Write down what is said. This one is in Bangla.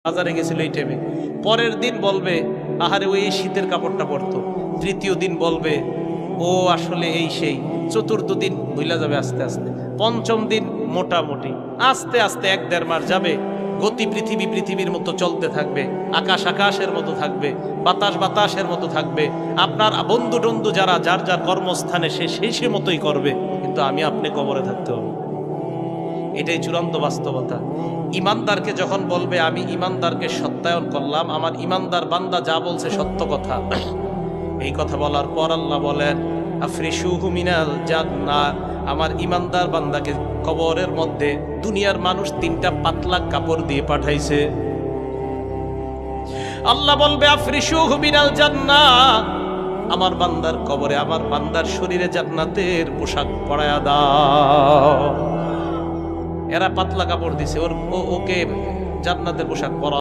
বাজারে গেছিল এই টাইমে, পরের দিন বলবে আহারে ওই শীতের কাপড়টা পরতো, তৃতীয় দিন বলবে ও আসলে এই সেই, চতুর্থ দিন ভুলা যাবে আস্তে আস্তে, পঞ্চম দিন মোটামুটি, আস্তে আস্তে 1-1.5 মাস যাবে। গতি পৃথিবীর মতো চলতে থাকবে, আকাশ আকাশের মতো থাকবে, বাতাস বাতাসের মতো থাকবে। আপনার বন্ধু টন্ধু যারা যার যার কর্মস্থানে সে মতোই করবে, কিন্তু আমি আপনি কবরে থাকতে হবে। এটাই চূড়ান্ত বাস্তবতা। ইমানদারকে যখন বলবে আমি ইমানদারকে সত্যায়ন করলাম, আমার ইমানদার বান্দা যা বলছে সত্য কথা, এই কথা বলার পর আল্লাহ বলেন আফরিশুহু মিনাল জান্নাহ, আমার ইমানদার বান্দাকে কবরের মধ্যে দুনিয়ার মানুষ 3টা পাতলা কাপড় দিয়ে পাঠাইছে। আল্লাহ বলবে আফরিশুহু মিনাল জান্নাহ, আমার বান্দার কবরে আমার বান্দার শরীরে জান্নাতের পোশাক পরায়া দাও। এরা পাতলা কাপড় দিছে, ওকে জান্নাতের পোশাক পরা